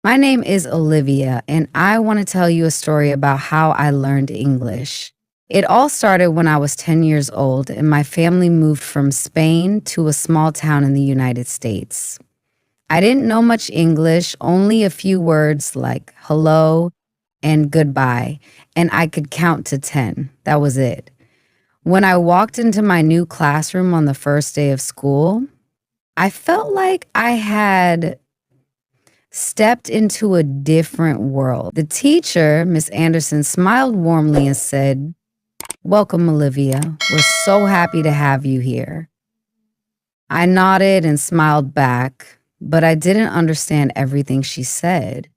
My name is Olivia, and I want to tell you a story about how I learned English. It all started when I was 10 years old, and my family moved from Spain to a small town in the United States. I didn't know much English, only a few words like hello and goodbye, and I could count to 10. That was it. When I walked into my new classroom on the first day of school, I felt like I had stepped into a different world. The teacher, Miss Anderson, smiled warmly and said, "Welcome, Olivia. We're so happy to have you here." I nodded and smiled back, but I didn't understand everything she said.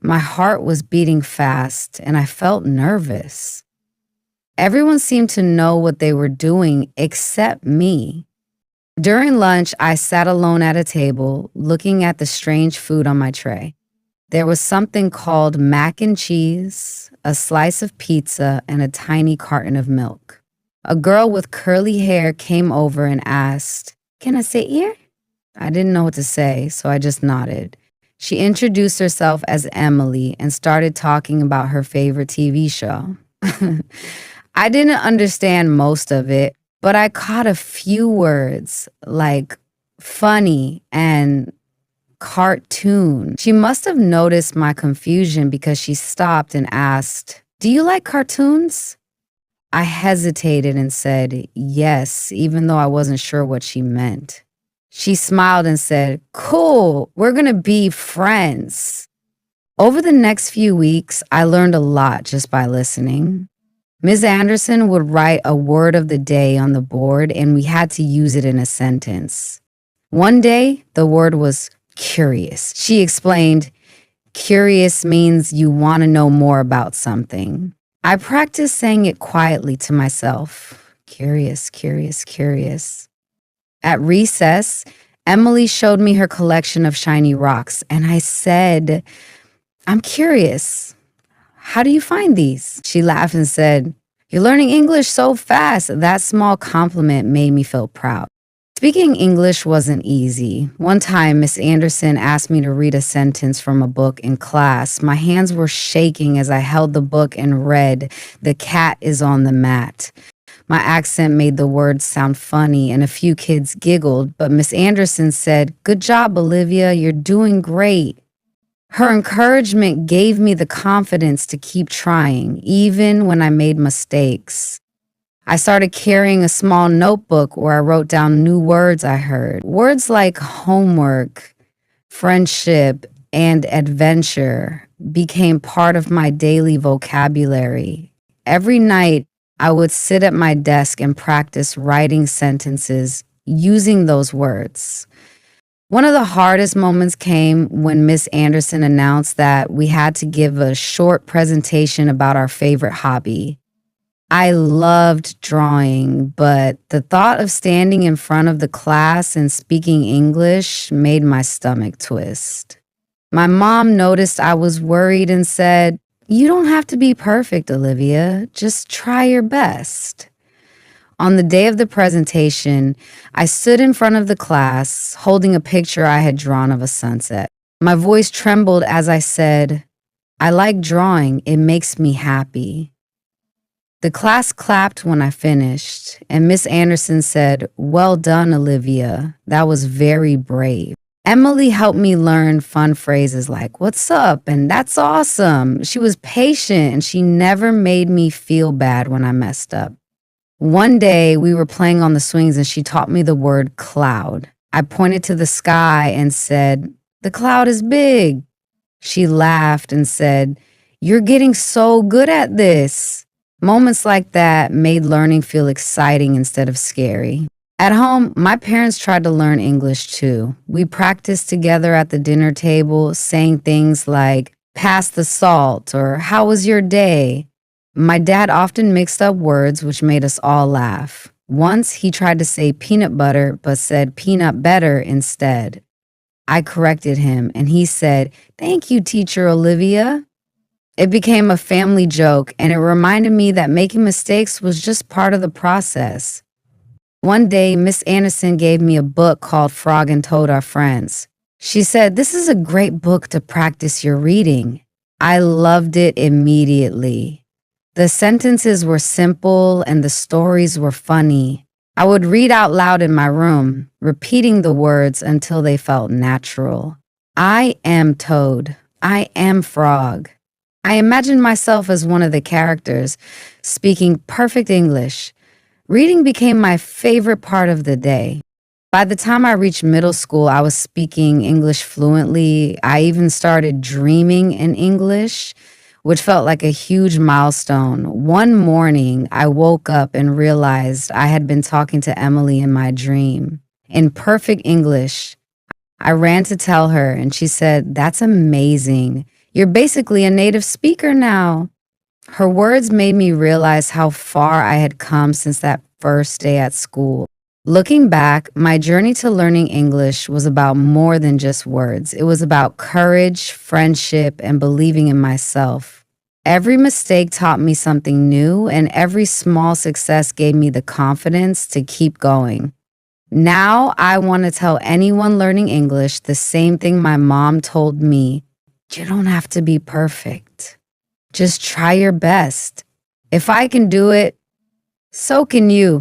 My heart was beating fast and I felt nervous. Everyone seemed to know what they were doing except me. During lunch, I sat alone at a table, looking at the strange food on my tray. There was something called mac and cheese, a slice of pizza, and a tiny carton of milk. A girl with curly hair came over and asked, "Can I sit here?" I didn't know what to say, so I just nodded. She introduced herself as Emily and started talking about her favorite TV show. I didn't understand most of it, but I caught a few words like funny and cartoon. She must have noticed my confusion because she stopped and asked, "Do you like cartoons?" I hesitated and said yes, even though I wasn't sure what she meant. She smiled and said, "Cool, we're gonna be friends." Over the next few weeks, I learned a lot just by listening. Ms. Anderson would write a word of the day on the board, and we had to use it in a sentence. One day, the word was curious. She explained, "Curious means you want to know more about something." I practiced saying it quietly to myself. Curious, curious, curious. At recess, Emily showed me her collection of shiny rocks, and I said, "I'm curious. How do you find these?" She laughed and said, "You're learning English so fast." That small compliment made me feel proud. Speaking English wasn't easy. One time, Miss Anderson asked me to read a sentence from a book in class. My hands were shaking as I held the book and read, "The cat is on the mat." My accent made the words sound funny, and a few kids giggled, but Miss Anderson said, "Good job, Olivia. You're doing great." Her encouragement gave me the confidence to keep trying, even when I made mistakes. I started carrying a small notebook where I wrote down new words I heard. Words like homework, friendship, and adventure became part of my daily vocabulary. Every night, I would sit at my desk and practice writing sentences using those words. One of the hardest moments came when Miss Anderson announced that we had to give a short presentation about our favorite hobby. I loved drawing, but the thought of standing in front of the class and speaking English made my stomach twist. My mom noticed I was worried and said, "You don't have to be perfect, Olivia. Just try your best." On the day of the presentation, I stood in front of the class, holding a picture I had drawn of a sunset. My voice trembled as I said, "I like drawing. It makes me happy." The class clapped when I finished, and Miss Anderson said, "Well done, Olivia. That was very brave." Emily helped me learn fun phrases like, "What's up?" and "That's awesome." She was patient, and she never made me feel bad when I messed up. One day, we were playing on the swings and she taught me the word cloud. I pointed to the sky and said, "The cloud is big." She laughed and said, "You're getting so good at this." Moments like that made learning feel exciting instead of scary. At home, my parents tried to learn English too. We practiced together at the dinner table, saying things like, "Pass the salt," or "How was your day?" My dad often mixed up words, which made us all laugh. Once he tried to say peanut butter, but said peanut better instead. I corrected him, and he said, "Thank you, Teacher Olivia." It became a family joke, and it reminded me that making mistakes was just part of the process. One day, Miss Anderson gave me a book called Frog and Toad Are Friends. She said, "This is a great book to practice your reading." I loved it immediately. The sentences were simple and the stories were funny. I would read out loud in my room, repeating the words until they felt natural. I am Toad. I am Frog. I imagined myself as one of the characters, speaking perfect English. Reading became my favorite part of the day. By the time I reached middle school, I was speaking English fluently. I even started dreaming in English, which felt like a huge milestone. One morning, I woke up and realized I had been talking to Emily in my dream in perfect English. I ran to tell her, and she said, "That's amazing. You're basically a native speaker now." Her words made me realize how far I had come since that first day at school. Looking back, my journey to learning English was about more than just words. It was about courage, friendship, and believing in myself. Every mistake taught me something new, and every small success gave me the confidence to keep going. Now I want to tell anyone learning English the same thing my mom told me. You don't have to be perfect. Just try your best. If I can do it, so can you.